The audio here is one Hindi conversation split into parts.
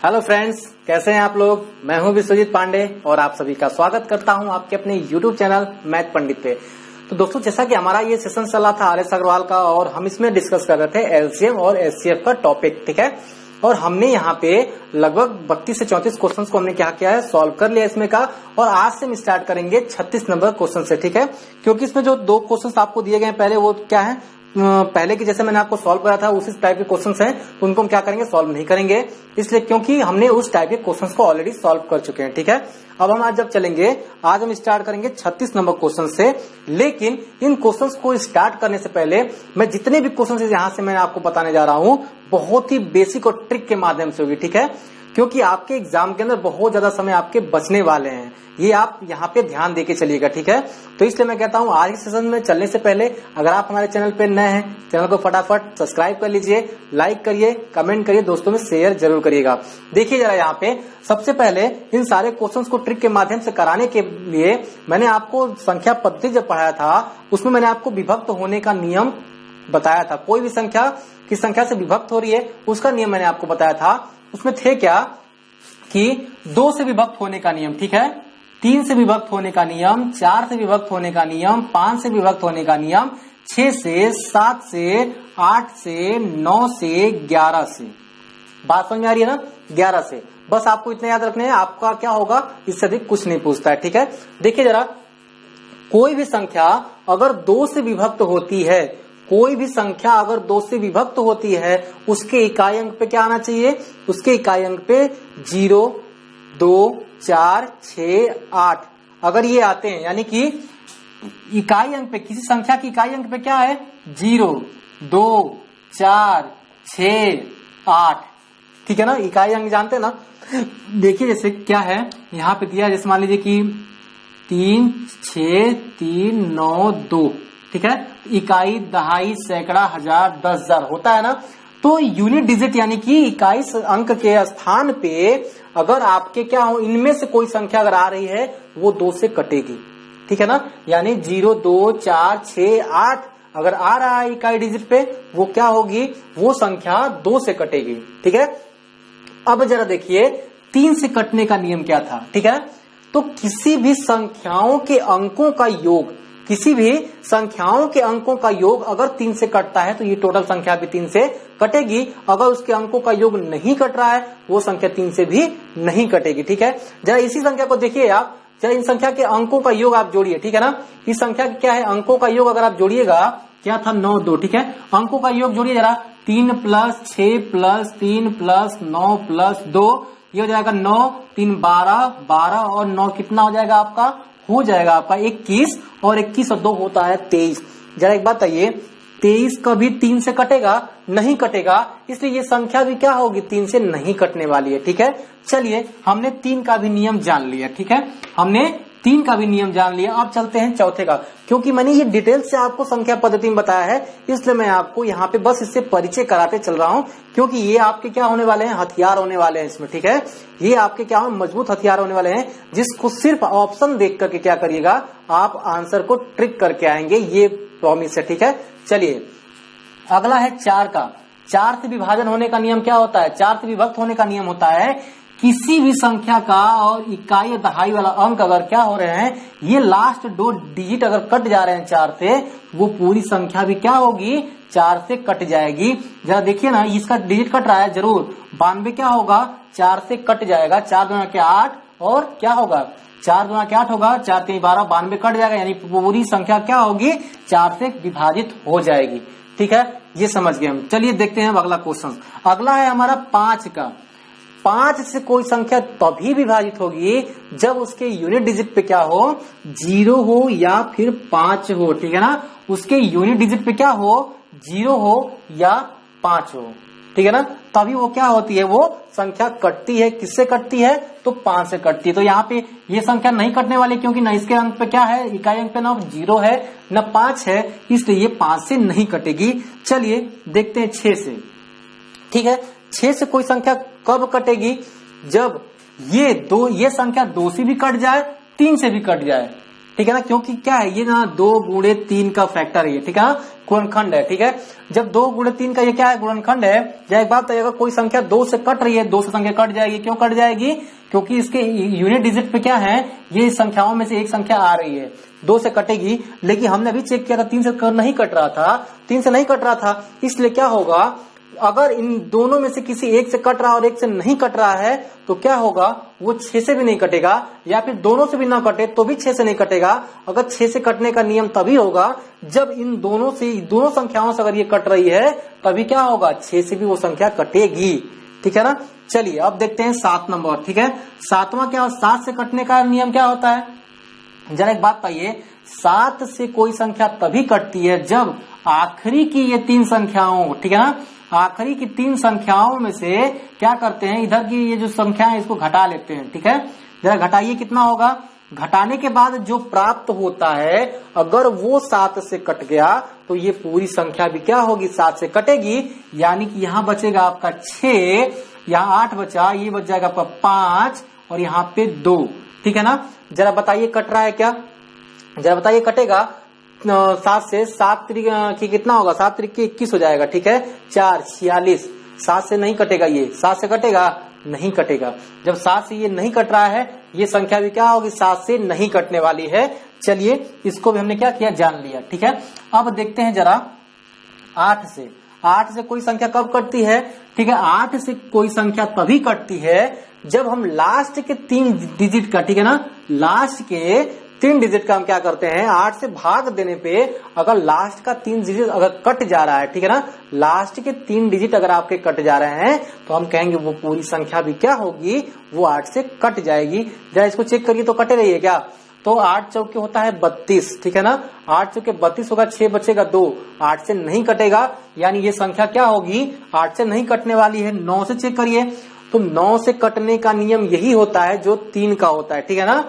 हेलो फ्रेंड्स, कैसे हैं आप लोग। मैं हूं विश्वजीत पांडे और आप सभी का स्वागत करता हूं आपके अपने YouTube चैनल मैथ पंडित पे। तो दोस्तों, जैसा कि हमारा ये सेशन चला था आर एस अग्रवाल का और हम इसमें डिस्कस कर रहे थे एलसीएम और एचसीएफ का टॉपिक, ठीक है। और हमने यहाँ पे लगभग 32 से 34 क्वेश्चंस को हमने क्या किया है, सॉल्व कर लिया इसमें का। और आज से हम स्टार्ट करेंगे 36 नंबर क्वेश्चन से, ठीक है। क्योंकि इसमें जो दो क्वेश्चंस आपको दिए गए हैं पहले, वो क्या है, पहले की जैसे मैंने आपको सॉल्व करा था उसी टाइप के क्वेश्चंस हैं, तो उनको हम क्या करेंगे, सॉल्व नहीं करेंगे। इसलिए क्योंकि हमने उस टाइप के क्वेश्चंस को ऑलरेडी सॉल्व कर चुके हैं, ठीक है। अब हम आज जब चलेंगे, आज हम स्टार्ट करेंगे 36 नंबर क्वेश्चन से। लेकिन इन क्वेश्चंस को स्टार्ट करने से पहले मैं जितने भी क्वेश्चन यहाँ से मैं आपको बताने जा रहा हूँ, बहुत ही बेसिक और ट्रिक के माध्यम से होगी, ठीक है। क्योंकि आपके एग्जाम के अंदर बहुत ज्यादा समय आपके बचने वाले हैं, ये आप यहाँ पे ध्यान देके चलिएगा, ठीक है। तो इसलिए मैं कहता हूँ आज के सेशन में चलने से पहले अगर आप हमारे चैनल पे नए हैं, चैनल को फटाफट सब्सक्राइब कर लीजिए, लाइक करिए, कमेंट करिए, दोस्तों में शेयर जरूर करिएगा। देखिए जरा यहाँ पे सबसे पहले इन सारे क्वेश्चंस को ट्रिक के माध्यम से कराने के लिए मैंने आपको संख्या पद्धति जब पढ़ाया था, उसमें मैंने आपको विभक्त होने का नियम बताया था। कोई भी संख्या किस संख्या से विभक्त हो रही है उसका नियम मैंने आपको बताया था। उसमें थे क्या कि 2 से विभक्त होने का नियम, ठीक है, 3 से विभक्त होने का नियम, 4 से विभक्त होने का नियम, 5 से विभक्त होने का नियम, 6 से, 7 से, 8 से, 9 से, 11 से। बात समझ में आ रही है ना, 11 से। बस आपको इतने याद रखने हैं, आपका क्या होगा, इससे अधिक कुछ नहीं पूछता है, ठीक है। देखिए जरा, कोई भी संख्या अगर 2 से विभक्त होती है, कोई भी संख्या अगर 2 से विभक्त होती है, उसके इकाई अंक पे क्या आना चाहिए, उसके इकाई अंक पे 0, 2, 4, 6, 8 अगर ये आते हैं, यानी कि इकाई अंक पे किसी संख्या की इकाई अंक पे क्या है, 0, 2, 4, 6, 8, ठीक है ना। इकाई अंक जानते हैं ना। देखिए जैसे क्या है यहाँ पे दिया, जैसे मान लीजिए कि 3, 6, 3, 9, 2, ठीक है। इकाई, दहाई, सैकड़ा, हजार, 10,000 होता है ना। तो यूनिट डिजिट यानी कि इकाई अंक के स्थान पे अगर आपके क्या हो, इनमें से कोई संख्या अगर आ रही है वो 2 से कटेगी, ठीक है ना। यानी 0, 2, 4, 6, 8 अगर आ रहा है इकाई डिजिट पे, वो क्या होगी, वो संख्या 2 से कटेगी, ठीक है। अब जरा देखिए 3 से कटने का नियम क्या था, ठीक है। तो किसी भी संख्याओं के अंकों का योग, किसी भी संख्याओं के अंकों का योग अगर 3 से कटता है तो ये टोटल संख्या भी 3 से कटेगी। अगर उसके अंकों का योग नहीं कट रहा है, वो संख्या 3 से भी नहीं कटेगी, ठीक है। जरा इसी संख्या को देखिए आप, जरा इन संख्या के अंकों का योग आप जोड़िए, ठीक है ना। इस संख्या क्या है, अंकों का योग अगर आप जोड़िएगा, क्या था, 9, 2, ठीक है। अंकों का योग जोड़िए जरा, 3 + 6 + 3 + 9 + 2, ये हो जाएगा 9, 3 12, 12 और 9 कितना हो जाएगा आपका, हो जाएगा आपका 21, और 21 और 2 होता है 23। जरा एक बात आइए, 23 कभी 3 से कटेगा, नहीं कटेगा, इसलिए ये संख्या भी क्या होगी, 3 से नहीं कटने वाली है, ठीक है। चलिए हमने 3 का भी नियम जान लिया, ठीक है, हमने 3 का भी नियम जान लिया। अब चलते हैं चौथे का। क्योंकि मैंने ये डिटेल से आपको संख्या पद्धति में बताया है, इसलिए मैं आपको यहाँ पे बस इससे परिचय कराते चल रहा हूँ। क्योंकि ये आपके क्या होने वाले हैं, हथियार होने वाले हैं इसमें, ठीक है। ये आपके क्या मजबूत हथियार होने वाले हैं, जिसको सिर्फ ऑप्शन देख करके क्या करिएगा, आप आंसर को ट्रिक करके आएंगे, ये प्रॉमिस है, ठीक है। चलिए अगला है 4 का। 4 से विभाजन होने का नियम क्या होता है, 4 से विभक्त होने का नियम होता है, किसी भी संख्या का और इकाई या दहाई वाला अंक अगर क्या हो रहे हैं, ये लास्ट 2 डिजिट अगर कट जा रहे हैं 4 से, वो पूरी संख्या भी क्या होगी, 4 से कट जाएगी। जरा देखिए ना, इसका डिजिट कट रहा है जरूर, 92 क्या होगा, 4 से कट जाएगा, 4 दूना के 8 और क्या होगा, 4 दूना के 8 होगा, 4 3 12, 92 कट जाएगा, यानी पूरी संख्या क्या होगी, 4 से विभाजित हो जाएगी, ठीक है। ये समझ गए हम। चलिए देखते हैं अगला क्वेश्चन। अगला है हमारा 5 का। 5 से कोई संख्या तभी विभाजित होगी जब उसके यूनिट डिजिट पे क्या हो, 0 हो या फिर 5 हो, ठीक है ना। उसके यूनिट डिजिट पे क्या हो, 0 हो या 5 हो, ठीक है ना। तभी वो क्या होती है, वो संख्या कटती है। किससे कटती है, तो 5 से कटती है। तो यहाँ पे ये संख्या नहीं कटने वाली, क्योंकि न इसके अंक पे क्या है, इकाई अंक पे न 0 है न 5 है, इसलिए ये 5 से नहीं कटेगी। चलिए देखते हैं 6 से, ठीक है। 6 से कोई संख्या कब कटेगी, जब ये संख्या 2 से भी कट जाए, 3 से भी कट जाए, ठीक है ना, क्योंकि क्या है ये ना 2 गुणे 3 का फैक्टर है, ठीक है ना, गुणनखंड है। ठीक है, जब 2 गुणे 3 का ये क्या है, गुणनखंड है। जब एक बात अगर कोई संख्या 2 से कट रही है, 2 से संख्या कट जाएगी। क्यों कट जाएगी? क्योंकि इसके यूनिट डिजिट पे क्या है, ये संख्याओं में से एक संख्या आ रही है, 2 से कटेगी। लेकिन हमने अभी चेक किया था 3 से नहीं कट रहा था, 3 से नहीं कट रहा था। इसलिए क्या होगा, अगर इन दोनों में से किसी एक से कट रहा है और एक से नहीं कट रहा है तो क्या होगा, वो 6 से भी नहीं कटेगा, या फिर दोनों से भी ना कटे तो भी 6 से नहीं कटेगा। अगर 6 से कटने का नियम तभी होगा जब इन दोनों संख्याओं से अगर ये कट रही है, तभी क्या होगा, 6 से भी वो संख्या कटेगी। ठीक है ना। चलिए अब देखते हैं 7 नंबर। ठीक है, 7वां क्या, 7 से कटने का नियम क्या होता है, जरा एक बात पाइए, 7 से कोई संख्या तभी कटती है जब आखिरी की ये 3 संख्याओं, ठीक है ना, आखिरी की 3 संख्याओं में से क्या करते हैं, इधर की ये जो संख्या है इसको घटा लेते हैं। ठीक है, जरा घटाइए, कितना होगा, घटाने के बाद जो प्राप्त होता है अगर वो 7 से कट गया तो ये पूरी संख्या भी क्या होगी, 7 से कटेगी। यानी कि यहाँ बचेगा आपका 6, यहाँ 8 बचा, ये बच जाएगा आपका 5 और यहाँ पे 2। ठीक है ना, जरा बताइए कट रहा है क्या, जरा बताइए कटेगा 7 से, 7 की कितना होगा, 7 की 21 हो जाएगा। ठीक है, 4 46, 7 से नहीं कटेगा, ये 7 से कटेगा, नहीं कटेगा। जब 7 से ये नहीं कट रहा है, ये संख्या भी क्या होगी, 7 से नहीं कटने वाली है। चलिए इसको भी हमने क्या किया, जान लिया। ठीक है, अब देखते हैं जरा 8 से। 8 से कोई संख्या कब कटती है, ठीक है, 8 से कोई संख्या तभी कटती है जब हम लास्ट के 3 डिजिट का, ठीक है ना, लास्ट के 3 डिजिट का हम क्या करते हैं, 8 से भाग देने पे अगर लास्ट का 3 डिजिट अगर कट जा रहा है, ठीक है ना, लास्ट के 3 डिजिट अगर आपके कट जा रहे हैं तो हम कहेंगे वो पूरी संख्या भी क्या होगी, वो 8 से कट जाएगी। जरा इसको चेक करिए तो कटे रही है क्या, तो 8 चौके होता है 32, ठीक है ना, 8 चौके 32 होगा, 6 बचेगा 2, 8 से नहीं कटेगा, यानी ये संख्या क्या होगी, 8 से नहीं कटने वाली है। 9 से चेक करिए, तो 9 से कटने का नियम यही होता है जो 3 का होता है। ठीक है ना,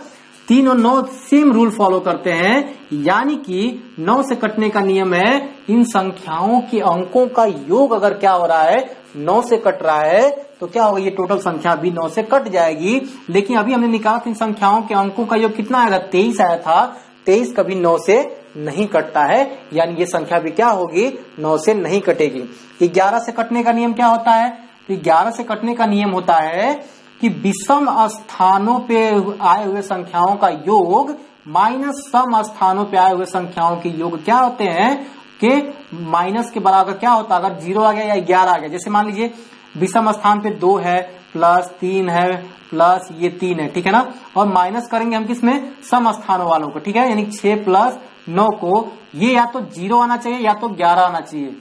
3 और 9 सेम रूल फॉलो करते हैं, यानी कि 9 से कटने का नियम है इन संख्याओं के अंकों का योग अगर क्या हो रहा है, 9 से कट रहा है तो क्या होगा, ये टोटल संख्या भी 9 से कट जाएगी। लेकिन अभी हमने निकाला इन संख्याओं के अंकों का योग कितना आएगा, 23 आया था, 23 कभी 9 से नहीं कटता है, यानी ये संख्या भी क्या होगी, 9 से नहीं कटेगी। 11 से कटने का नियम क्या होता है, तो 11 से कटने का नियम होता है कि विषम स्थानों पे आए हुए संख्याओं का योग माइनस सम स्थानों पे आए हुए संख्याओं के योग क्या होते हैं, कि माइनस के बराबर क्या होता है, अगर 0 आ गया या 11 आ गया। जैसे मान लीजिए विषम स्थान पे 2 है, प्लस 3 है, प्लस ये 3 है, ठीक है ना, और माइनस करेंगे हम किसमें, सम स्थानों वालों को। ठीक है, यानी 6 प्लस 9 को, ये या तो 0 आना चाहिए या तो 11 आना चाहिए,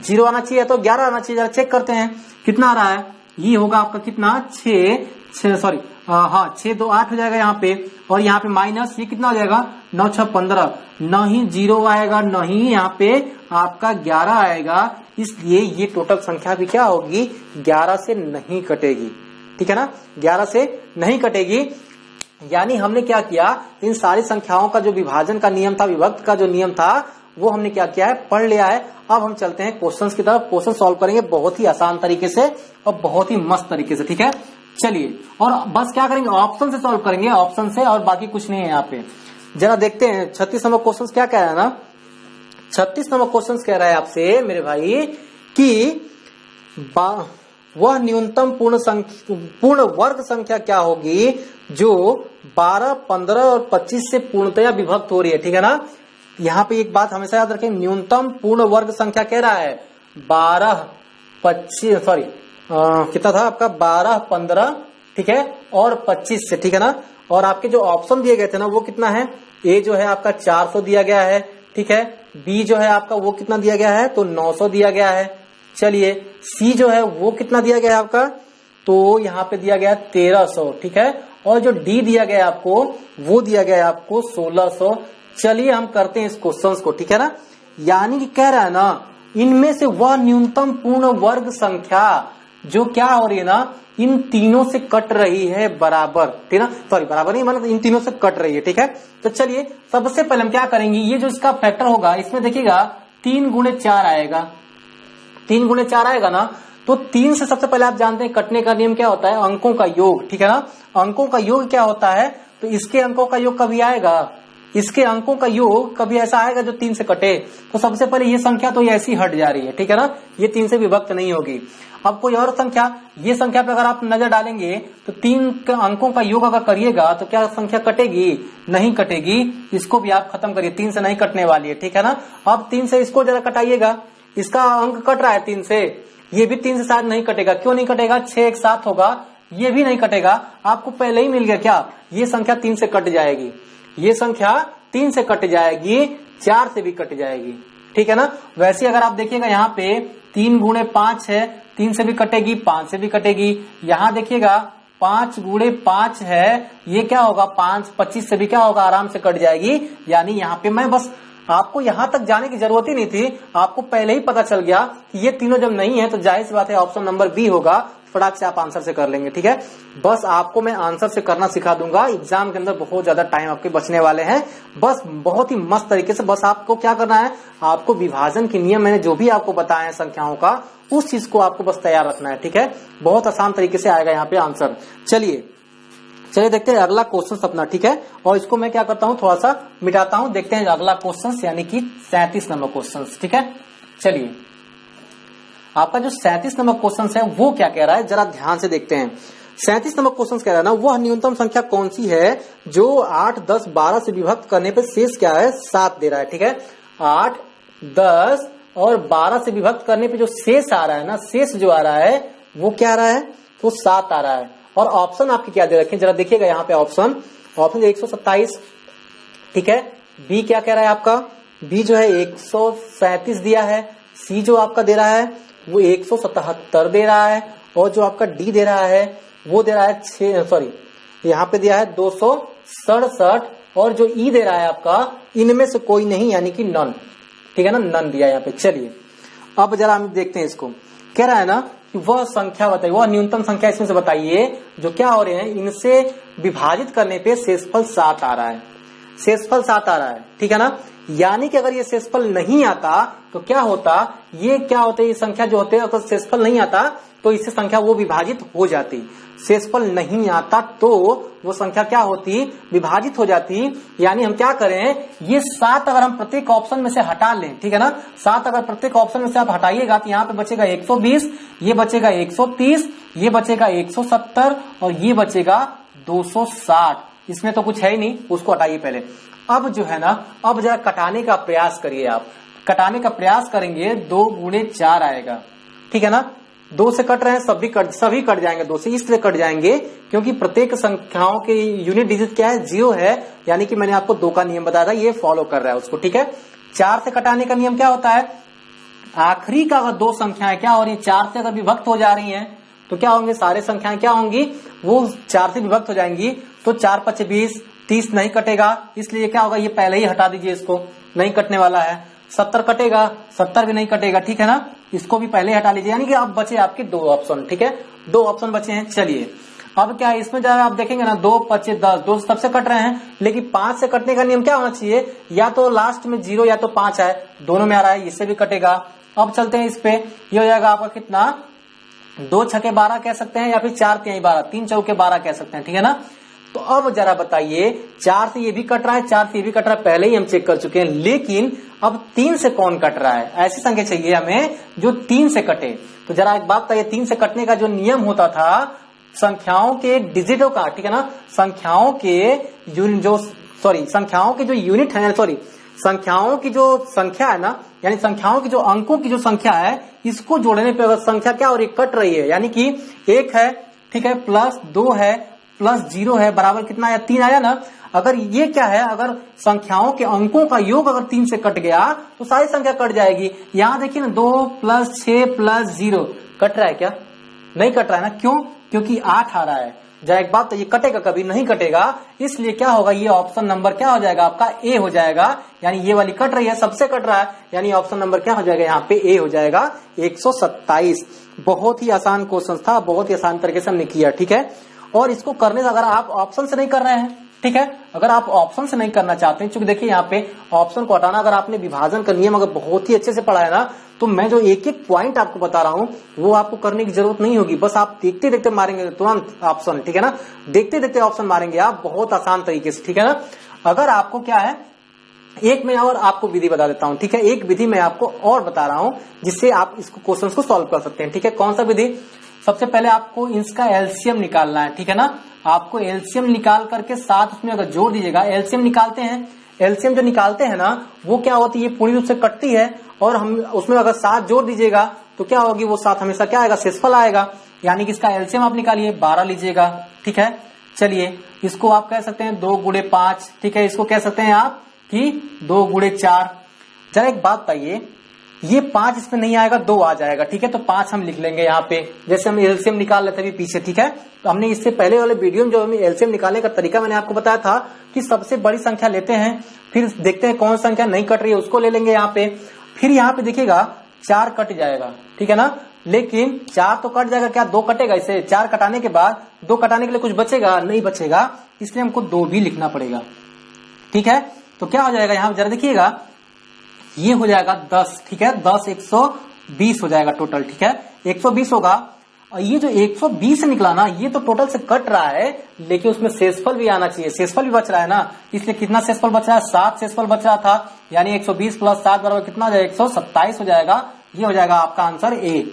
0 आना चाहिए या तो 11 आना चाहिए। जरा चेक करते हैं कितना आ रहा है, ये होगा आपका कितना, 6 2 8 हो जाएगा यहाँ पे, और यहाँ पे माइनस ये कितना हो जाएगा, 9 6 15, न ही 0 आएगा न ही यहाँ पे आपका 11 आएगा, इसलिए ये टोटल संख्या भी क्या होगी, 11 से नहीं कटेगी। ठीक है ना, 11 से नहीं कटेगी। यानी हमने क्या किया, इन सारी संख्याओं का जो विभाजन का नियम था, विभक्त का जो नियम था, वो हमने क्या किया है, पढ़ लिया है। अब हम चलते हैं क्वेश्चंस की तरफ, क्वेश्चन सॉल्व करेंगे बहुत ही आसान तरीके से और बहुत ही मस्त तरीके से। ठीक है, चलिए, और बस क्या करेंगे, ऑप्शन से सॉल्व करेंगे, ऑप्शन से, और बाकी कुछ नहीं है यहाँ पे। जरा देखते हैं 36 नंबर क्वेश्चन क्या कह रहा है ना, 36 नंबर क्वेश्चन कह रहा है आपसे मेरे भाई कि वह न्यूनतम पूर्ण वर्ग संख्या क्या होगी जो 12, 15 और 25 से पूर्णतया विभक्त हो रही है। ठीक है ना, यहाँ पे एक बात हमेशा याद रखें, न्यूनतम पूर्ण वर्ग संख्या कह रहा है 12, 25, सॉरी कितना था आपका, 12, 15, ठीक है, और 25 से। ठीक है ना, और आपके जो ऑप्शन दिए गए थे ना वो कितना है, ए जो है आपका 400 दिया गया है, ठीक है, बी जो है आपका वो कितना दिया गया है, तो 900 दिया गया है। चलिए सी जो है वो कितना दिया गया है आपका, तो यहाँ पे दिया गया 1300, ठीक है, और जो डी दिया गया आपको वो दिया गया आपको 1600। चलिए हम करते हैं इस क्वेश्चन को, ठीक है ना, यानी कि कह रहा है ना, इनमें से वह न्यूनतम पूर्ण वर्ग संख्या जो क्या हो रही है ना, इन तीनों से कट रही है बराबर, ठीक है ना, सॉरी बराबर नहीं, मतलब इन तीनों से कट रही है। ठीक है, तो चलिए सबसे पहले हम क्या करेंगे, ये जो इसका फैक्टर होगा इसमें देखिएगा 3 गुणे 4 आएगा, 3 गुणे 4 आएगा ना, तो 3 से सबसे पहले आप जानते हैं कटने का नियम क्या होता है, अंकों का योग। ठीक है ना, अंकों का योग क्या होता है, तो इसके अंकों का योग कभी आएगा, इसके अंकों का योग कभी ऐसा आएगा जो 3 से कटे, तो सबसे पहले ये संख्या तो ये ऐसी हट जा रही है, ठीक है ना, ये 3 से विभक्त नहीं होगी। अब कोई और संख्या, ये संख्या पे अगर आप नजर डालेंगे तो 3 अंकों का योग अगर करिएगा तो क्या संख्या कटेगी? नहीं कटेगी। इसको भी आप खत्म करिए, 3 से नहीं कटने वाली है, ठीक है ना। अब 3 से इसको जरा कटाइएगा, इसका अंक कट रहा है 3 से, ये भी 3 से शायद नहीं कटेगा। क्यों नहीं कटेगा? 6 एक साथ होगा, ये भी नहीं कटेगा। आपको पहले ही मिल गया क्या? ये संख्या 3 से कट जाएगी, ये संख्या 3 से कट जाएगी, 4 से भी कट जाएगी, ठीक है ना। वैसे अगर आप देखिएगा यहाँ पे 3 गुणे 5 है, 3 से भी कटेगी, 5 से भी कटेगी। यहाँ देखिएगा 5 गुणे 5 है, ये क्या होगा? 5 25 से भी क्या होगा? आराम से कट जाएगी। यानी यहाँ पे मैं बस आपको यहां तक जाने की जरूरत ही नहीं थी, आपको पहले ही पता चल गया कि ये तीनों जब नहीं है तो जाहिर सी बात है ऑप्शन नंबर बी होगा। फटाक से आप आंसर से कर लेंगे, ठीक है। बस आपको मैं आंसर से करना सिखा दूंगा, एग्जाम के अंदर बहुत ज्यादा टाइम आपके बचने वाले हैं। बस बहुत ही मस्त तरीके से बस आपको क्या करना है, आपको विभाजन के नियम मैंने जो भी आपको बताया है संख्याओं का, उस चीज को आपको बस तैयार रखना है, ठीक है। बहुत आसान तरीके से आएगा यहाँ पे आंसर। चलिए देखते हैं अगला क्वेश्चन अपना, ठीक है। और इसको मैं क्या करता हूँ, थोड़ा सा मिटाता हूँ, देखते हैं अगला क्वेश्चन यानी कि 37 नंबर क्वेश्चन, ठीक है। चलिए आपका जो 37 नंबर क्वेश्चन है वो क्या कह रहा है, जरा ध्यान से देखते हैं। 37 नंबर क्वेश्चन कह रहा है ना, वह न्यूनतम संख्या कौन सी है जो 8, 10, 12 से विभक्त करने पर शेष क्या है? 7 दे रहा है, ठीक है। 8, 10 और 12 से विभक्त करने पे जो शेष आ रहा है ना, शेष जो आ रहा है वो क्या आ रहा है? वो 7 आ रहा है। और ऑप्शन आपके क्या दे रखे हैं, जरा देखिएगा यहाँ पे ऑप्शन 127, ठीक है। बी क्या कह रहा है आपका? बी जो है 137 दिया है। सी जो आपका दे रहा है वो 177 दे रहा है। और जो आपका डी दे रहा है वो दे रहा है यहाँ पे दिया है 267। और जो ई दे रहा है आपका, इनमें से कोई नहीं, यानी कि नन, ठीक है ना, नन दिया यहाँ पे। चलिए अब जरा हम देखते हैं इसको। कह रहा है ना कि वह संख्या बताइए, वह न्यूनतम संख्या इसमें से बताइए जो क्या हो रहे हैं, इनसे विभाजित करने पे शेषफल 7 आ रहा है, शेषफल 7 आ रहा है, ठीक है ना। यानी कि अगर ये शेषफल नहीं आता तो क्या होता, ये क्या होते, ये संख्या जो होते हैं अगर शेषफल नहीं आता तो इससे संख्या वो विभाजित हो जाती। शेषफल नहीं आता तो वो संख्या क्या होती, विभाजित हो जाती। यानी हम क्या करें, ये 7 अगर हम प्रत्येक ऑप्शन में से हटा लें, ठीक है ना, 7 अगर प्रत्येक ऑप्शन में से आप हटाइएगा तो यहाँ पे बचेगा 120, ये बचेगा 130, ये बचेगा 170 और ये बचेगा 260। इसमें तो कुछ है ही नहीं, उसको हटाइए पहले। अब जो है ना, अब जरा कटाने का प्रयास करिए आप। कटाने का प्रयास करेंगे 2 गुणे 4 आएगा, ठीक है ना। 2 से कट रहे हैं, सभी कट जाएंगे, 2 से इसलिए कट जाएंगे क्योंकि प्रत्येक संख्याओं के यूनिट डिजिट क्या है, 0 है। यानी कि मैंने आपको 2 का नियम बताया था, ये फॉलो कर रहा है उसको, ठीक है। 4 से कटाने का नियम क्या होता है, आखिरी का अगर 2 संख्याएं क्या हो रही है, 4 से अगर विभक्त हो जा रही हैं तो क्या होंगे, सारे संख्याएं क्या होंगी, वो 4 से विभक्त हो जाएंगी। तो 4 5 20, 30 नहीं कटेगा, इसलिए क्या होगा, ये पहले ही हटा दीजिए, इसको नहीं कटने वाला है। 70 कटेगा, 70 भी नहीं कटेगा, ठीक है ना, इसको भी पहले हटा लीजिए। यानी कि अब बचे आपके 2 ऑप्शन, ठीक है, 2 ऑप्शन बचे हैं। चलिए अब क्या है, इसमें जब आप देखेंगे ना 2 5 10, 2 सबसे कट रहे हैं, लेकिन 5 से कटने का नियम क्या होना चाहिए, या तो लास्ट में 0 या तो 5 है, दोनों में आ रहा है, इससे भी कटेगा। अब चलते हैं इस पे, ये हो जाएगा आपका कितना, 2 छके 12 कह सकते हैं, या फिर 4 तिहाई 12, 3 चौके 12 कह सकते हैं, ठीक है ना। तो अब जरा बताइए, 4 से ये भी कट रहा है, 4 से ये भी कट रहा है, पहले ही हम चेक कर चुके हैं, लेकिन अब 3 से कौन कट रहा है, ऐसी संख्या चाहिए हमें जो 3 से कटे। तो जरा एक बात बताइए, 3 से कटने का जो नियम होता था संख्याओं के डिजिटों का, ठीक है ना, संख्याओं के संख्याओं के जो यूनिट है, संख्याओं की जो संख्या है ना, यानी संख्याओं की जो अंकों की जो संख्या है, इसको जोड़ने पे अगर संख्या क्या हो रही, कट रही है, यानी कि 1 है, ठीक है, प्लस 2 है, प्लस 0 है, बराबर कितना आया, 3 आया ना। अगर ये क्या है, अगर संख्याओं के अंकों का योग अगर 3 से कट गया तो सारी संख्या कट जाएगी। यहां देखिए ना, 2 + 6 + 0 कट रहा है क्या, नहीं कट रहा है ना, क्यों, क्योंकि 8 आ रहा है। जरा एक बात, तो ये कटेगा कभी नहीं कटेगा, इसलिए क्या होगा, ये ऑप्शन नंबर क्या हो जाएगा आपका, ए हो जाएगा। यानी ये वाली कट रही है, सबसे कट रहा है, यानी ऑप्शन नंबर क्या हो जाएगा यहाँ पे, ए हो जाएगा, 127। बहुत ही आसान क्वेश्चन था, बहुत ही आसान तरीके से हमने किया, ठीक है। और इसको करने से अगर आप ऑप्शन से नहीं कर रहे हैं, ठीक है, अगर आप ऑप्शन से नहीं करना चाहते हैं, क्योंकि देखिए यहाँ पे ऑप्शन को हटाना, अगर आपने विभाजन का नियम अगर बहुत ही अच्छे से पढ़ा है ना, तो मैं जो एक एक पॉइंट आपको बता रहा हूं वो आपको करने की जरूरत नहीं होगी, बस आप देखते देखते मारेंगे तुरंत ऑप्शन, ठीक है ना, देखते देखते ऑप्शन मारेंगे आप बहुत आसान तरीके से, ठीक है ना। अगर आपको क्या है, एक मैं और आपको विधि बता देता हूं, ठीक है। एक विधि मैं आपको और बता रहा हूं जिससे आप इसको क्वेश्चंस को सॉल्व कर सकते हैं, ठीक है। कौन सा विधि? सबसे पहले आपको इसका एलसीएम निकालना है, ठीक है ना। आपको एलसीएम निकाल करके साथ उसमें अगर जोड़ दीजिएगा, एलसीएम निकालते हैं, एलसीएम जो निकालते हैं ना वो क्या होती है, पूरी रूप से कटती है और हम उसमें अगर साथ जोड़ दीजिएगा तो क्या होगी, वो साथ हमेशा क्या आएगा, शेषफल आएगा। यानी कि इसका एलसीएम आप निकालिए, 12 लीजिएगा, ठीक है। चलिए इसको आप कह सकते हैं 2 गुणे 5, ठीक है। इसको कह सकते हैं आप कि 2 गुणे 4। जरा एक बात बताइए, ये 5 इसमें नहीं आएगा, 2 आ जाएगा, ठीक है। तो 5 हम लिख लेंगे यहाँ पे, जैसे हम एलसीएम निकाल लेते हैं पीछे, ठीक है। तो हमने इससे पहले वाले वीडियो में जो हमें एलसीएम निकालने का तरीका मैंने आपको बताया था कि सबसे बड़ी संख्या लेते हैं, फिर देखते हैं कौन संख्या नहीं कट रही है उसको ले लेंगे यहाँ पे। फिर यहाँ पे देखिएगा 4 कट जाएगा, ठीक है ना। लेकिन 4 तो कट जाएगा, क्या 2 कटेगा? इसे 4 कटाने के बाद 2 कटाने के लिए कुछ बचेगा? नहीं बचेगा, इसलिए हमको 2 भी लिखना पड़ेगा, ठीक है। तो क्या हो जाएगा यहाँ जरा देखिएगा, ये हो जाएगा 10, ठीक है। 10 120 हो जाएगा टोटल, ठीक है। 120 होगा, और ये जो 120 निकला ना ये तो टोटल से कट रहा है, लेकिन उसमें शेषफल भी आना चाहिए, शेषफल भी बच रहा है ना, इसलिए कितना शेषफल बच रहा है? 7 शेषफल बच रहा था। यानी 120 प्लस 7 बराबर कितना हो जाएगा? 127 हो जाएगा। ये हो जाएगा आपका आंसर ए।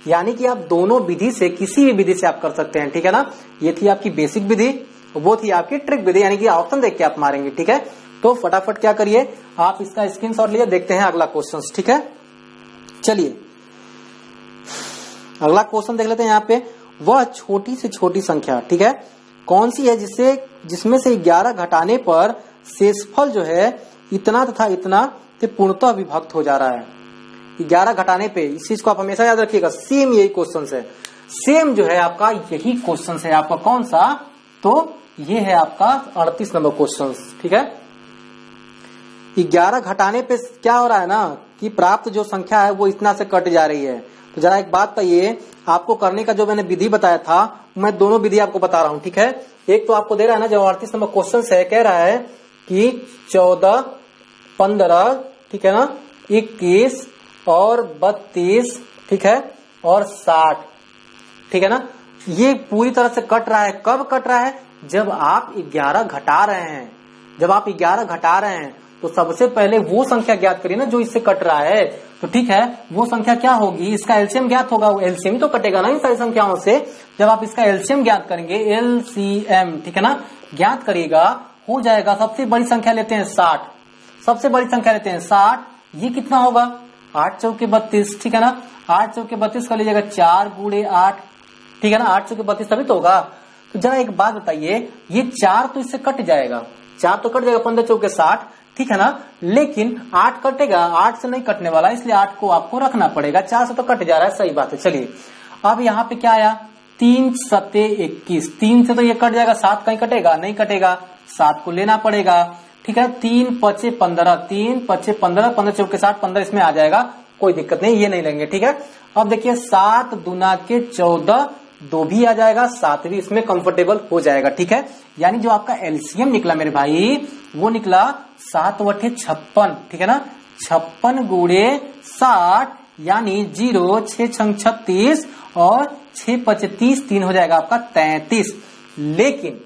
यानी कि आप दोनों विधि से, किसी भी विधि से आप कर सकते हैं, ठीक है ना। ये थी आपकी बेसिक विधि, वो थी आपकी ट्रिक विधि, यानी कि ऑप्शन देख के आप मारेंगे, ठीक है। तो फटाफट क्या करिए, आप इसका स्क्रीनशॉट लीजिए, देखते हैं अगला क्वेश्चन, ठीक है। चलिए अगला क्वेश्चन देख लेते हैं। यहाँ पे वह छोटी से छोटी संख्या, ठीक है, कौन सी है जिसमें से 11 घटाने पर शेषफल जो है इतना तथा इतना पूर्णतः विभक्त हो जा रहा है। 11 घटाने पे, इस चीज को आप हमेशा याद रखिएगा, सेम यही क्वेश्चन है, सेम जो है आपका यही क्वेश्चन है आपका। कौन सा? तो ये है आपका 38 नंबर क्वेश्चन, ठीक है। 11 घटाने पे क्या हो रहा है ना कि प्राप्त जो संख्या है वो इतना से कट जा रही है। तो जरा एक बात बताइए, आपको करने का जो मैंने विधि बताया था, मैं दोनों विधि आपको बता रहा हूं, ठीक है। एक तो आपको दे रहा है ना, जो 38 नंबर क्वेश्चन है, कह रहा है कि 14, 15, ठीक है ना, 21 और 32, ठीक है, और 60, ठीक है ना। ये पूरी तरह से कट रहा है। कब कट रहा है? जब आप 11 घटा रहे हैं। जब आप 11 घटा रहे हैं तो सबसे पहले वो संख्या ज्ञात करिए ना जो इससे कट रहा है। तो ठीक है, वो संख्या क्या होगी? इसका एलसीएम ज्ञात होगा, वो एलसीएम ही तो कटेगा ना इन सारी संख्याओं से। जब आप इसका एलसीएम ज्ञात करेंगे, एलसीएम, ठीक है ना, ज्ञात करिएगा, हो जाएगा। सबसे बड़ी संख्या लेते हैं 60, सबसे बड़ी संख्या लेते हैं 60। ये कितना होगा? 8 चौके 32, ठीक है ना। 8 चौके 32 कर लीजिएगा, 4 गुणे 8, ठीक है ना। 8 चौके 32 तभी तो होगा। तो जरा एक बात बताइए, ये 4 तो इससे कट जाएगा, 4 तो कट जाएगा, 15 चौके 60, ठीक है ना। लेकिन 8 कटेगा, 8 से नहीं कटने वाला, इसलिए 8 को आपको रखना पड़ेगा। 4 से तो कट जा रहा है, सही बात है। चलिए अब यहाँ पे क्या आया? 3 सत्ते 21, 3 से तो ये कट जाएगा, 7 कहीं कटेगा? नहीं कटेगा, 7 को लेना पड़ेगा, ठीक है। 3 पचे 15, 3 पचे 15, 15 चौके 60, 15 इसमें आ जाएगा, कोई दिक्कत नहीं, ये नहीं लेंगे, ठीक है। अब देखिए 7 दूना के 14, 2 भी आ जाएगा, 7 भी इसमें कंफर्टेबल हो जाएगा, ठीक है। यानी जो आपका एलसीएम निकला मेरे भाई, वो निकला 7 बटे 56, ठीक है ना। 56 गुणे 60, यानी 0, 6 छंग 36 और 6 पचे 30, 3 हो जाएगा आपका 33। लेकिन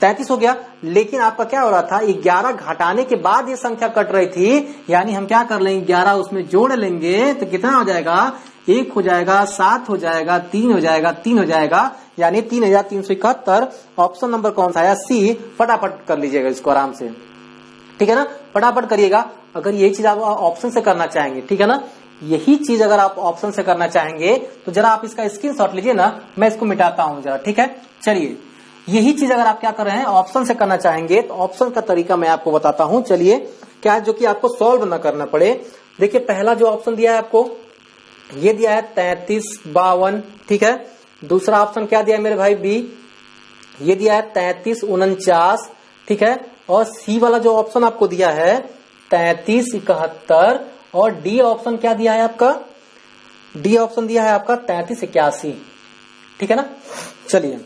33 हो गया, लेकिन आपका क्या हो रहा था? 11 घटाने के बाद ये संख्या कट रही थी, यानी हम क्या कर लेंगे, 11 उसमें जोड़ लेंगे तो कितना हो जाएगा? 1 हो जाएगा, 7 हो जाएगा, 3 हो जाएगा, 3 हो जाएगा, यानी 3371। ऑप्शन नंबर कौन सा आया? सी। फटाफट कर लीजिएगा इसको आराम से, ठीक है ना, फटाफट करिएगा। अगर यही चीज आप ऑप्शन से करना चाहेंगे, ठीक है ना, यही चीज अगर आप ऑप्शन से करना चाहेंगे तो जरा आप इसका स्क्रीनशॉट लीजिए ना, मैं इसको मिटाता हूं जरा, ठीक है। चलिए यही चीज अगर आप क्या कर रहे हैं, ऑप्शन से करना चाहेंगे, तो ऑप्शन का तरीका मैं आपको बताता हूं। चलिए क्या, जो कि आपको सॉल्व ना करना पड़े। देखिए पहला जो ऑप्शन दिया है आपको, ये दिया है 33 52, ठीक है। दूसरा ऑप्शन क्या दिया है मेरे भाई? बी, ये दिया है 33 49, ठीक है। और सी वाला जो ऑप्शन आपको दिया है 33 71, और डी ऑप्शन क्या दिया है आपका? डी ऑप्शन दिया है आपका 33 81, ठीक है ना। चलिए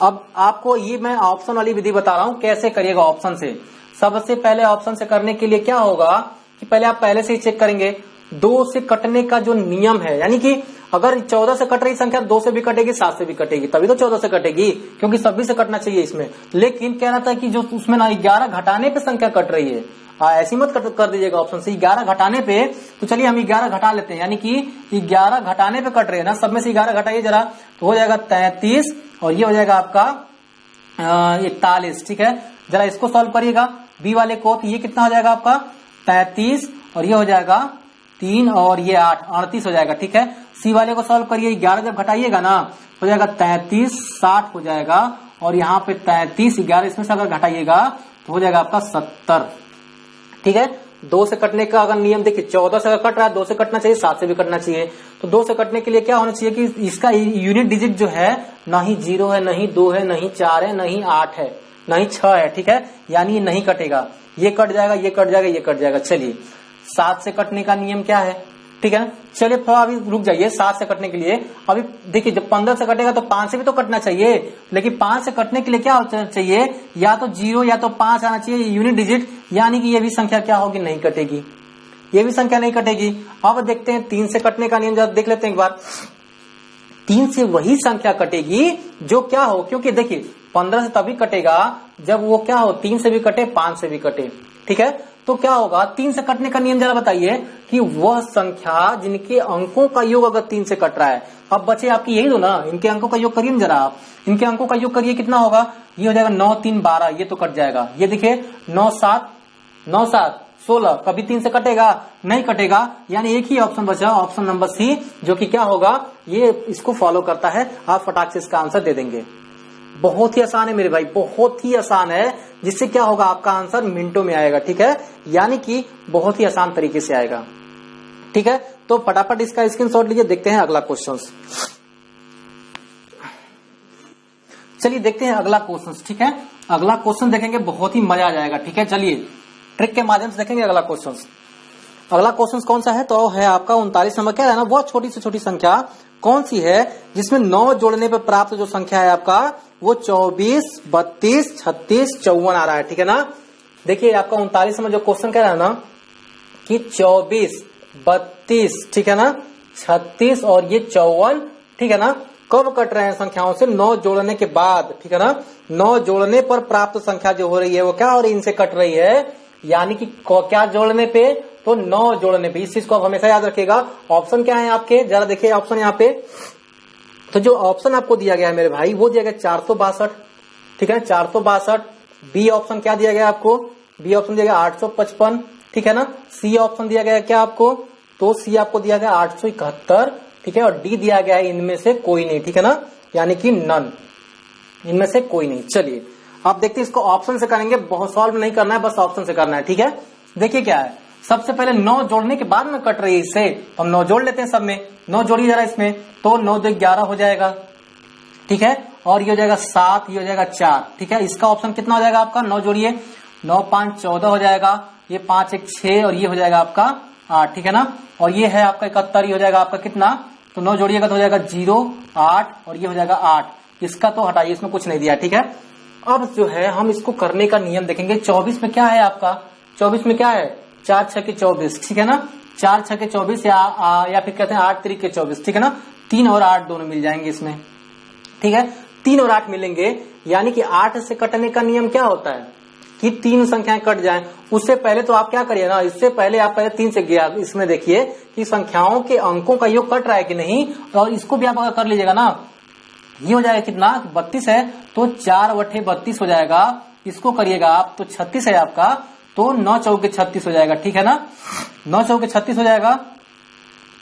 अब आपको ये मैं ऑप्शन वाली विधि बता रहा हूं, कैसे करिएगा ऑप्शन से। सबसे पहले ऑप्शन से करने के लिए क्या होगा कि पहले आप पहले से ही चेक करेंगे 2 से कटने का जो नियम है, यानी कि अगर 14 से कट रही संख्या 2 से भी कटेगी, 7 से भी कटेगी, तभी तो 14 से कटेगी, क्योंकि सभी से कटना चाहिए इसमें। लेकिन कह रहा था कि जो उसमें ना 11 घटाने पे संख्या कट रही है, ऐसी मत कर दीजिएगा ऑप्शन से 11 घटाने पे। तो चलिए हम 11 घटा लेते हैं, यानी कि 11 घटाने पे कट रहे हैं ना, सब में से 11 घटाइए जरा, तो हो जाएगा 33 और ये हो जाएगा आपका 41। ठीक है, जरा इसको सॉल्व करिएगा बी वाले को, तो ये कितना हो जाएगा आपका 33 और ये हो जाएगा 3 और ये 8, 38 हो जाएगा। ठीक है, सी वाले को सॉल्व करिए, 11 जब घटाइएगा ना हो जाएगा 33, 60 हो जाएगा, और यहाँ पे 33 11 इसमें से अगर घटाइएगा तो हो जाएगा आपका 70। ठीक है, 2 से कटने का अगर नियम देखिए, 14 से अगर कट रहा है 2 से कटना चाहिए, 7 से भी कटना चाहिए। तो 2 से कटने के लिए क्या होना चाहिए कि इसका यूनिट डिजिट जो है ना ही 0 है, नहीं 2 है, नहीं 4 है, नहीं 8 है, नहीं 6 है। ठीक है, यानी ये नहीं कटेगा, ये कट जाएगा, ये कट जाएगा, ये कट जाएगा। चलिए 7 से कटने का नियम क्या है, ठीक है ना। चलिए थोड़ा अभी रुक जाइए, 7 से कटने के लिए अभी देखिए, जब 15 से कटेगा तो 5 से भी तो कटना चाहिए, लेकिन 5 से कटने के लिए क्या होना चाहिए, या तो 0 या तो 5 आना चाहिए यूनिट डिजिट, यानी कि ये भी संख्या क्या होगी, नहीं कटेगी, ये भी संख्या नहीं कटेगी। अब देखते हैं 3 से कटने का नियम, जरा देख लेते हैं एक बार। 3 से वही संख्या कटेगी जो क्या हो, क्योंकि देखिए 15 से तभी कटेगा जब वो क्या हो, 3 से भी कटे, 5 से भी कटे। ठीक है, तो क्या होगा 3 से कटने का नियम, जरा बताइए कि वह संख्या जिनके अंकों का योग अगर 3 से कट रहा है, अब बचे आपकी यही दो ना, इनके अंकों का योग करिए ना जरा आप, इनके अंकों का योग करिए, कितना होगा, ये हो जाएगा 9 3 12, ये तो कट जाएगा। ये देखिए 9 7 16, कभी 3 से कटेगा, नहीं कटेगा, यानी एक ही ऑप्शन बचा, ऑप्शन नंबर सी, जो कि क्या होगा, ये इसको फॉलो करता है। आप फटाक से इसका आंसर दे देंगे। बहुत ही आसान है मेरे भाई, बहुत ही आसान है, जिससे क्या होगा, आपका आंसर मिनटों में आएगा। ठीक है, यानी कि बहुत ही आसान तरीके से आएगा। ठीक है, तो फटाफट इसका स्क्रीनशॉट लीजिए, देखते हैं अगला क्वेश्चन। चलिए देखते हैं अगला क्वेश्चन। ठीक है, अगला क्वेश्चन देखेंगे, बहुत ही मजा आ जाएगा। ठीक है, चलिए ट्रिक के माध्यम से देखेंगे अगला क्वेश्चन। अगला क्वेश्चन कौन सा है, तो है आपका 39 नंबर। क्या है ना, बहुत छोटी से छोटी संख्या कौन सी है जिसमें 9 जोड़ने पर प्राप्त जो संख्या है आपका, वो 24 32 36 54 आ रहा है। ठीक है ना, देखिए आपका 39 नंबर जो क्वेश्चन कह रहा है ना कि 24 32, ठीक है ना, 36 और ये 54, ठीक है ना, कब कट रहे हैं संख्याओं से, 9 जोड़ने के बाद। ठीक है ना, 9 जोड़ने पर प्राप्त संख्या जो हो रही है वो क्या हो रही है, इनसे कट रही है, यानी कि क्या जोड़ने पे, तो 9 जोड़ने पे। इस चीज को आप हमेशा याद रखिएगा। ऑप्शन क्या है आपके, जरा देखिए ऑप्शन यहाँ पे, तो जो ऑप्शन आपको दिया गया है मेरे भाई, वो दिया गया 462। ठीक है, 462। बी ऑप्शन क्या दिया गया आपको, बी ऑप्शन दिया गया 855। ठीक है ना, सी ऑप्शन दिया गया क्या आपको, तो सी आपको दिया गया 871। ठीक है, और डी दिया गया है इनमें से कोई नहीं। ठीक है ना, यानी कि नन, इनमें से कोई नहीं। चलिए आप देखते हैं, इसको ऑप्शन से करेंगे, बहुत सॉल्व नहीं करना है, बस ऑप्शन से करना है। ठीक है, देखिए क्या है, सबसे पहले 9 जोड़ने के बाद में कट रही है इससे, तो हम 9 जोड़ लेते हैं सब में, 9 जोड़िए जरा इसमें, तो 9 2 11 हो जाएगा। ठीक है, और ये हो जाएगा 7, ये हो जाएगा 4। ठीक है, इसका ऑप्शन कितना हो जाएगा आपका, 9 जोड़िए, 9 5 14 हो जाएगा, ये 5 1 6 और ये हो जाएगा आपका 8। ठीक है ना, और ये है आपका 71, ये हो जाएगा आपका कितना, तो 9 जोड़िएगा तो हो जाएगा 0 8 और ये हो जाएगा 8। इसका तो हटाइए, इसमें कुछ नहीं दिया। ठीक है, अब जो है हम इसको करने का नियम देखेंगे। 24 में क्या है आपका, 24 में क्या है, 4 6 के 24। ठीक है ना, 4 6 के 24 या फिर कहते हैं 8 3 के 24। ठीक है ना, 3 और 8 दोनों मिल जाएंगे इसमें। ठीक है, 3 और 8 मिलेंगे, यानी कि 8 से कटने का नियम क्या होता है कि 3 संख्याएं कट जाएं। उससे पहले तो आप क्या करिए ना, इससे पहले आप पहले 3 से गया, इसमें देखिए कि संख्याओं के अंकों का योग कट रहा है कि नहीं, और इसको भी आप अगर कर लीजिएगा ना, ये हो जाएगा कितना, 32 है, तो 4 बटे 32 हो जाएगा। इसको करिएगा आप तो 36 है आपका, तो 9 चौके 36 हो जाएगा। ठीक है ना, 9 चौके 36 हो जाएगा।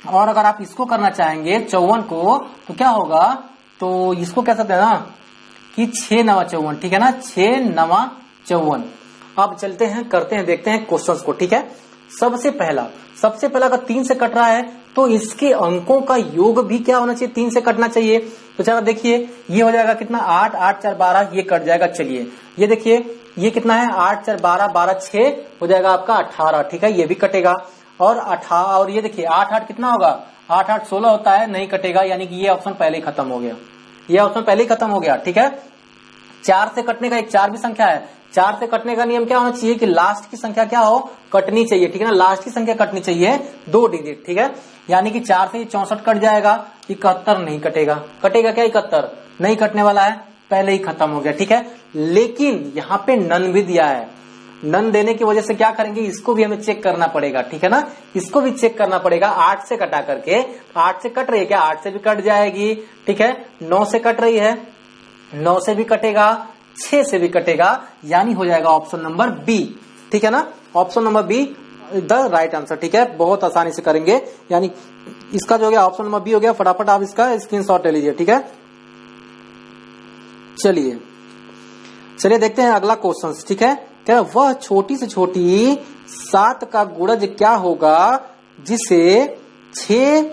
और अगर आप इसको करना चाहेंगे 54 को, तो क्या होगा, तो इसको कह सकते हैं ना कि 6 9 54। ठीक है ना, 6 9 54। अब चलते हैं, करते हैं, देखते हैं क्वेश्चंस को। ठीक है, सबसे पहला अगर 3 से कट रहा है तो इसके अंकों का योग भी क्या होना चाहिए, 3 से कटना चाहिए। तो चलो देखिए, ये हो जाएगा कितना, 8 8 4 12, ये कट जाएगा। चलिए ये देखिए, ये कितना है, 8 4 12 12 6 हो जाएगा आपका 18। ठीक है, ये भी कटेगा। और 18, और ये देखिए 8 8 कितना होगा, 8 8 16 होता है, नहीं कटेगा, यानी कि ये ऑप्शन पहले ही खत्म हो गया, ये ऑप्शन पहले ही खत्म हो गया। ठीक है, 4 से कटने का एक 4 भी संख्या है, 4 से कटने का नियम क्या होना चाहिए कि लास्ट की संख्या क्या हो, कटनी चाहिए, ठीक है ना, लास्ट की संख्या कटनी चाहिए 2 डिजिट, ठीक है। यानी कि 4 से 64 कट जाएगा, 71 नहीं कटेगा, कटेगा क्या 71 नहीं कटने वाला है, पहले ही खत्म हो गया, ठीक है। लेकिन यहाँ पे नन भी दिया है, नन देने की वजह से क्या करेंगे, इसको भी हमें चेक करना पड़ेगा, ठीक है ना, इसको भी चेक करना पड़ेगा। 8 से कटा करके, 8 से कट रही है क्या, 8 से भी कट जाएगी, ठीक है। 9 से कट रही है, 9 से भी कटेगा, 6 से भी कटेगा, यानी हो जाएगा ऑप्शन नंबर बी, ठीक है ना, option number be the right answer, ठीक है। बहुत आसानी से करेंगे, यानी इसका जो हो गया ऑप्शन नंबर बी हो गया। फटाफट आप इसका स्क्रीनशॉट ले लीजिए, ठीक है। चलिए देखते हैं अगला क्वेश्चन, ठीक है। क्या वह छोटी से छोटी 7 का गुणज क्या होगा जिसे 6,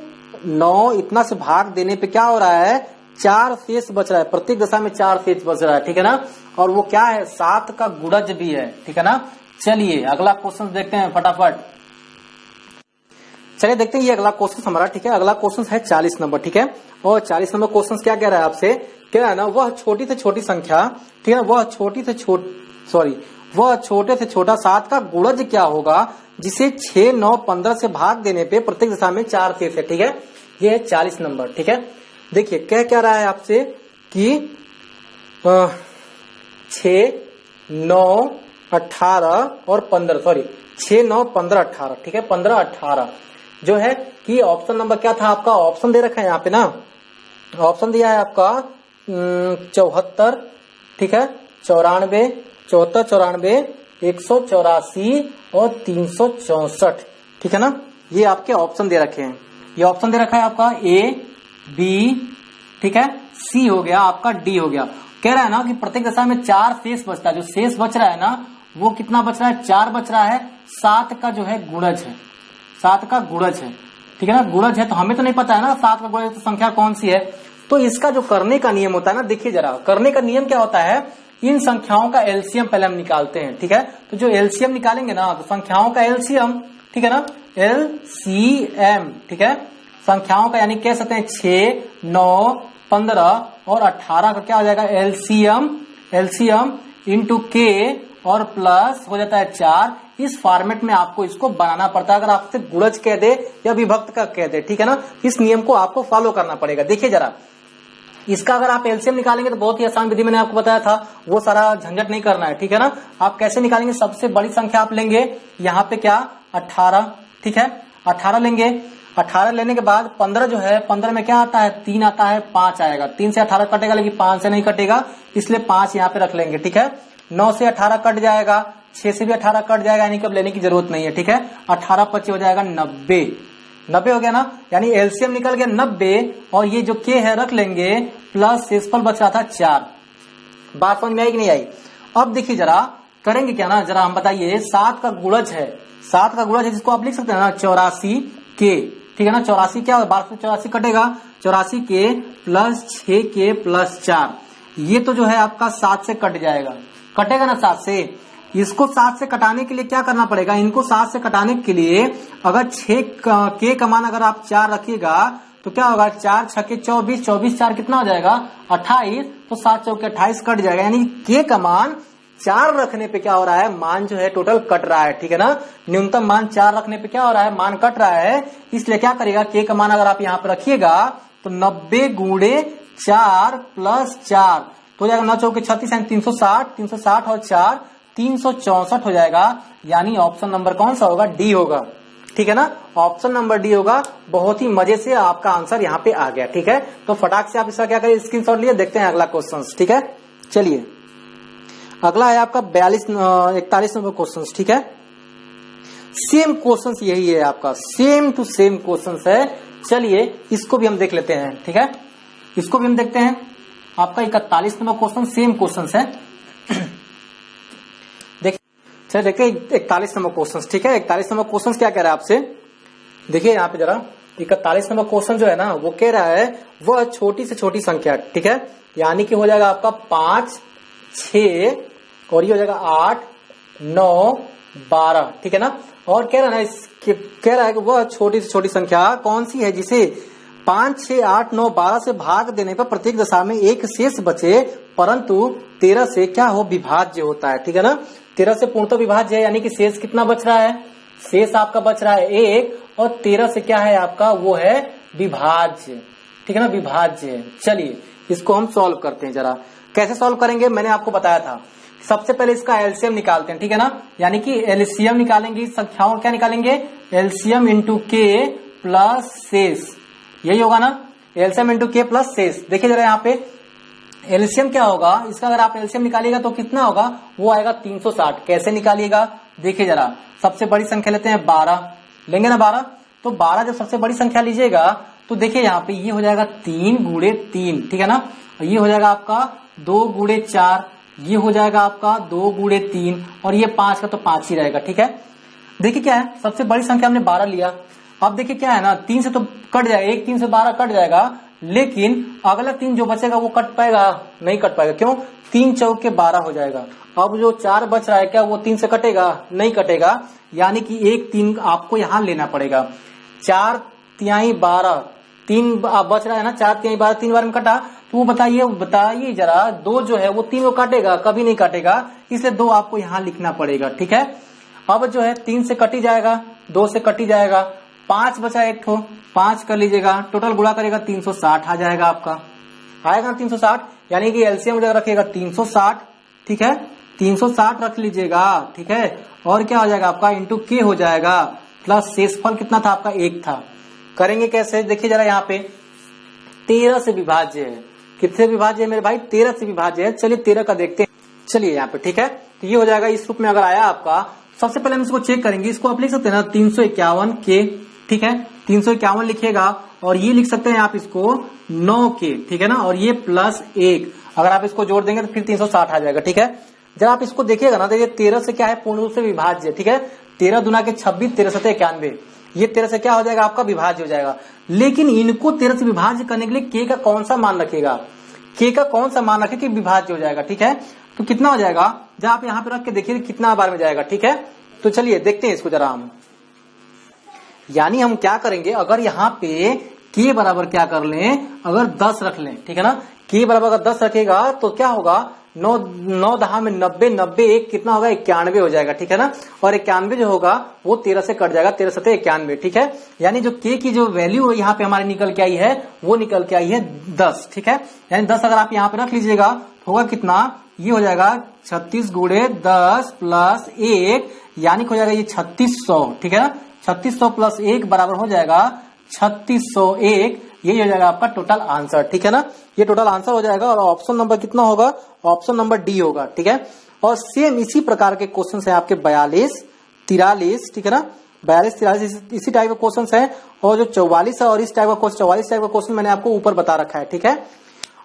9 इतना से भाग देने पे क्या हो रहा है, 4 शेष बच रहा है, प्रत्येक दशा में 4 शेष बच रहा है, ठीक है ना, और वो क्या है 7 का गुणज भी है, ठीक है ना। चलिए अगला क्वेश्चन देखते हैं फटाफट। चलिए देखते हैं ये अगला क्वेश्चन हमारा, ठीक है। अगला क्वेश्चन है 40 नंबर, ठीक है। और 40 नंबर क्वेश्चन क्या कह रहा है आपसे, क्या है ना, वह छोटी से छोटी संख्या, ठीक है, वह छोटे से छोटा 7 का गुणज क्या होगा जिसे 6, 9, 15 से भाग देने पे प्रत्येक दिशा में 4 शेष है, ठीक है। ये है 40 नंबर, ठीक है। देखिए क्या रहा है आपसे कि 6, 9, 18 और 15, 6, 9, 15, 18, ठीक है, 15, 18 जो है कि ऑप्शन नंबर क्या था आपका, ऑप्शन दे रखा है यहाँ पे ना, ऑप्शन दिया है आपका 74, ठीक है, 94, 74, 94, 184 और 364, ठीक है ना, ये आपके ऑप्शन दे रखे हैं। ये ऑप्शन दे रखा है आपका ए, बी, ठीक है, सी हो गया, आपका डी हो गया। कह रहा है ना कि प्रत्येक दशा में 4 शेष बचता है, जो शेष बच रहा है ना वो कितना बच रहा है, 4 बच रहा है, 7 का जो है गुणज है, 7 का गुणज है, ठीक है ना, गुणज है। तो हमें तो नहीं पता है ना 7 का गुणज तो संख्या कौन सी है, तो इसका जो करने का नियम होता है ना, देखिए जरा करने का नियम क्या होता है, इन संख्याओं का एलसीएम पहले हम निकालते हैं, ठीक है। तो जो एलसीएम निकालेंगे ना, तो संख्याओं का एलसीएम, ठीक है ना, एलसीएम, ठीक है, संख्याओं का यानी कह सकते हैं 6, 9, 15 और 18 का क्या हो जाएगा एलसीएम इंटू के और प्लस हो जाता है 4। इस फॉर्मेट में आपको इसको बनाना पड़ता है, अगर आपसे गुणज कह दे या विभक्त का कह दे, ठीक है ना, इस नियम को आपको फॉलो करना पड़ेगा। देखिए जरा इसका अगर आप एलसीएम निकालेंगे तो बहुत ही आसान विधि मैंने आपको बताया था, वो सारा झंझट नहीं करना है, ठीक है ना। आप कैसे निकालेंगे, सबसे बड़ी संख्या आप लेंगे यहाँ पे क्या 18, ठीक है, 18 लेंगे, 18 लेने के बाद 15 जो है, 15 में क्या आता है 3 आता है, 5 आएगा, 3 से 18 कटेगा लेकिन 5 से नहीं कटेगा, इसलिए 5 यहाँ पे रख लेंगे, ठीक है। 9 से 18 कट जाएगा, 6 से भी 18 कट जाएगा, यानी कि अब लेने की जरूरत नहीं है, ठीक है। 18 25 हो जाएगा 90, 90 हो गया ना, यानी एलसीएम निकल गया 90 और ये जो के है रख लेंगे, प्लस शेषफल बच रहा था 4। बात समझ में आई कि नहीं आई। अब देखिए जरा करेंगे क्या ना, जरा हम बताइए 7 का गुणज है, 7 का गुणज है जिसको आप लिख सकते हैं ना 84 के, ठीक है ना, 84 क्या 12 से 84 कटेगा, 84 के प्लस 6 के प्लस 4, ये तो जो है आपका 7 से कट जाएगा, कटेगा ना 7 से। इसको 7 से कटाने के लिए क्या करना पड़ेगा, इनको 7 से कटाने के लिए अगर 6 के का मान अगर आप 4 रखिएगा तो क्या होगा, 4 छके 24, 24 4 कितना हो जाएगा 28, तो 7 चौके 28 कट जाएगा, यानी के का मान 4 रखने पे क्या हो रहा है, मान जो है टोटल कट रहा है, ठीक है ना, न्यूनतम मान 4 रखने पे क्या हो रहा है, मान कट रहा है। इसलिए क्या करेगा, के का मान अगर आप यहाँ पे रखिएगा तो 90 गुणे 4 प्लस 4 तो हो जाएगा 9 चौके 36 यानी 360, 360 और 4 364 हो जाएगा, यानी ऑप्शन नंबर कौन सा होगा, डी होगा, ठीक है ना, ऑप्शन नंबर डी होगा। बहुत ही मजे से आपका आंसर यहाँ पे आ गया, ठीक है। तो फटाक से आप इसका क्या करें, स्क्रीनशॉट लिए, देखते हैं अगला क्वेश्चन, ठीक है। चलिए अगला है आपका 41 नंबर क्वेश्चन, ठीक है। सेम क्वेश्चन यही है आपका, सेम टू सेम क्वेश्चन है। चलिए इसको भी हम देख लेते हैं, ठीक है, इसको भी हम देखते हैं। आपका 41 नंबर क्वेश्चन सेम क्वेश्चन है, चलिए देखते हैं 41 नंबर क्वेश्चन, ठीक है। 41 नंबर क्वेश्चन क्या कह रहा है आपसे, देखिए यहाँ पे जरा 41 नंबर क्वेश्चन जो है ना वो कह रहा है वह छोटी से छोटी संख्या, ठीक है, यानी कि हो जाएगा आपका 5, 6 और ये हो जाएगा 8, 9, 12, ठीक है ना। और कह रहा है कि वह छोटी से छोटी संख्या कौन सी है जिसे 5, 6, 8, 9, 12 से भाग देने पर प्रत्येक दशा में एक शेष बचे परंतु 13 से क्या हो विभाज्य होता है, ठीक है ना। 13 से पूर्णतः विभाज्य है, यानी कि शेष कितना बच रहा है, शेष आपका बच रहा है 1, और 13 से क्या है आपका, वो है विभाज्य, ठीक है ना, विभाज्य। चलिए इसको हम सॉल्व करते हैं। जरा कैसे सॉल्व करेंगे, मैंने आपको बताया था। सबसे पहले इसका एलसीएम निकालते हैं, ठीक है ना, यानी कि एलसीएम निकालेंगे संख्याओं, क्या निकालेंगे, एलसीएम इंटू के प्लस शेष, यही होगा ना, एलसीएम इंटू के प्लस शेष। देखिए जरा यहाँ पे एलसीएम क्या होगा इसका, अगर आप एलसीएम निकालिएगा तो कितना होगा, वो आएगा 360। कैसे निकालिएगा, देखिए जरा, सबसे बड़ी संख्या लेते हैं 12, लेंगे ना 12, तो 12 जब सबसे बड़ी संख्या लीजिएगा तो देखिए यहाँ पे ये हो जाएगा 3 गुणे 3, ठीक है ना, और ये हो जाएगा आपका 2 गुणे 4, ये हो जाएगा आपका 2 गुणे 3, और ये 5 का तो 5 ही रहेगा, ठीक है। देखिए क्या है, सबसे बड़ी संख्या हमने 12 लिया। अब देखिए क्या है ना, 3 से तो कट जाएगा, 1 3 से 12 कट जाएगा, लेकिन अगला 3 जो बचेगा वो कट पाएगा, नहीं कट पाएगा, क्यों, 3 चौके 12 हो जाएगा। अब जो 4 बच रहा है क्या वो 3 से कटेगा, नहीं कटेगा, यानी कि 1 3 आपको यहां लेना पड़ेगा। 4 तिहाई 12, 3 बच रहा है ना, 4 तिहाई 12 3 बार में कटा, तो वो बताइए जरा, 2 जो है वो 3 को काटेगा, कभी नहीं काटेगा, इसलिए 2 आपको यहां लिखना पड़ेगा, ठीक है। अब जो है 3 से कटी जाएगा, 2 से कटी जाएगा, 5 बचा एक ठो, 5 कर लीजिएगा, टोटल गुणा करेगा 360 आ जाएगा आपका, आएगा 360, यानी कि एलसीएम रखेगा 360, ठीक है, 360 रख लीजिएगा, ठीक है, और क्या हो जाएगा आपका इंटू के हो जाएगा, प्लस शेषफल कितना था आपका 1 था। करेंगे कैसे, देखिए जरा यहाँ पे 13 से विभाज्य है, कितने विभाज्य है मेरे भाई, 13 से विभाज्य है। चलिए 13 का देखते हैं, चलिए यहाँ पे, ठीक है, तो ये हो जाएगा इस रूप में अगर आया आपका। सबसे पहले हम इसको चेक करेंगे, इसको आप लिख सकते हैं ना 351 के, ठीक है, 351 लिखिएगा, और ये लिख सकते हैं आप इसको 9 के, ठीक है ना, और ये प्लस 1, अगर आप इसको जोड़ देंगे तो फिर 360 आ जाएगा, ठीक है। जब आप इसको देखिएगा ना, तो ये 13 से क्या है, पूर्ण रूप से विभाज्य, ठीक है, 13 दूना के 26, 13 सते 91, ये 13 से क्या हो जाएगा आपका, विभाज्य हो जाएगा। लेकिन इनको 13 से विभाज्य करने के लिए के का कौन सा मान रखेगा, के का कौन सा मान रखे कि विभाज्य हो जाएगा, ठीक है। तो कितना हो जाएगा, जब आप यहाँ पे रख के देखिए कितना बार में जाएगा, ठीक है। तो चलिए देखते हैं इसको जरा हम, यानी हम क्या करेंगे, अगर यहाँ पे के बराबर क्या कर लें, अगर 10 रख लें, ठीक है ना, के बराबर अगर 10 रखेगा तो क्या होगा, 9 दहा में 90, 90 1 कितना होगा, 91 हो जाएगा, ठीक है ना, और 91 जो होगा वो 13 से कट जाएगा, 13 सते 91, ठीक है। यानी जो के की जो वैल्यू यहाँ पे हमारी निकल के आई है वो निकल के आई है 10, ठीक है। यानी 10 अगर आप यहाँ पे रख लीजिएगा होगा कितना, ये हो जाएगा 36 गुणे 10 प्लस 1, यानी हो जाएगा ये 3600, ठीक है ना, 3600 प्लस 1 बराबर हो जाएगा 3601, यही हो जाएगा आपका टोटल आंसर, ठीक है ना, ये टोटल आंसर हो जाएगा। और ऑप्शन नंबर कितना होगा, ऑप्शन नंबर डी होगा, ठीक है। और सेम इसी प्रकार के क्वेश्चन है आपके 42 43, ठीक है ना, 42 43 इसी टाइप के क्वेश्चन है, और जो 44 है और इस टाइप का क्वेश्चन, 44 टाइप का क्वेश्चन मैंने आपको ऊपर बता रखा है, ठीक है,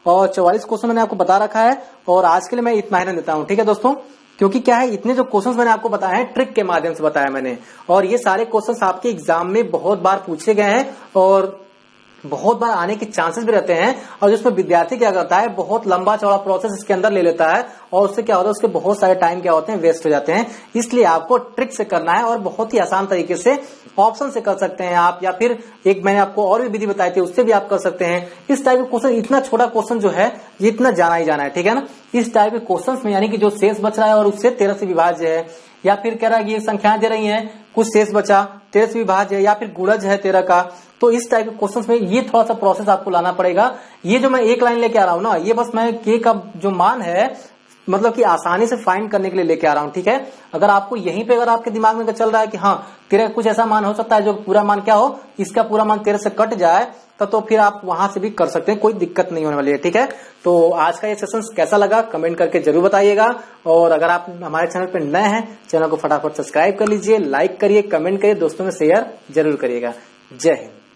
और 44 क्वेश्चन मैंने आपको बता रखा है। और आज के लिए मैं इतना ही देता हूँ, ठीक है दोस्तों, क्योंकि क्या है, इतने जो क्वेश्चंस मैंने आपको बताए हैं ट्रिक के माध्यम से बताया मैंने, और ये सारे क्वेश्चंस आपके एग्जाम में बहुत बार पूछे गए हैं और बहुत बार आने के चांसेस भी रहते हैं। और जिसमें विद्यार्थी क्या करता है, बहुत लंबा चौड़ा प्रोसेस इसके अंदर ले लेता है, और उससे क्या होता है, उसके बहुत सारे टाइम क्या होते हैं, वेस्ट हो जाते हैं। इसलिए आपको ट्रिक से करना है, और बहुत ही आसान तरीके से ऑप्शन से कर सकते हैं आप, या फिर एक मैंने आपको और भी विधि बताई थी उससे भी आप कर सकते हैं। इस टाइप के क्वेश्चन, इतना छोटा क्वेश्चन जो है ये इतना जाना ही जाना है, ठीक है ना। इस टाइप के क्वेश्चन में यानी कि जो शेष बच रहा है और उससे 13 से विभाज्य है, या फिर कह रहा है ये संख्याएं दे रही हैं, कुछ शेष बचा 13 से विभाज्य है, या फिर गुणज है 13 का, तो इस टाइप के क्वेश्चंस में ये थोड़ा सा प्रोसेस आपको लाना पड़ेगा। ये जो मैं एक लाइन लेके आ रहा हूं ना, ये बस मैं के का जो मान है मतलब कि आसानी से फाइंड करने के लिए लेके आ रहा हूं, ठीक है। अगर आपको यहीं पे अगर आपके दिमाग में चल रहा है कि हाँ 13 कुछ ऐसा मान हो सकता है जो पूरा मान क्या हो, इसका पूरा मान 13 से कट जाए, तो फिर आप वहां से भी कर सकते हैं, कोई दिक्कत नहीं होने वाली है, ठीक है। तो आज का ये सेशन कैसा लगा कमेंट करके जरूर बताइएगा, और अगर आप हमारे चैनल पर नए हैं, चैनल को फटाफट सब्सक्राइब कर लीजिए, लाइक करिए, कमेंट करिए, दोस्तों में शेयर जरूर करिएगा। जय हिंद।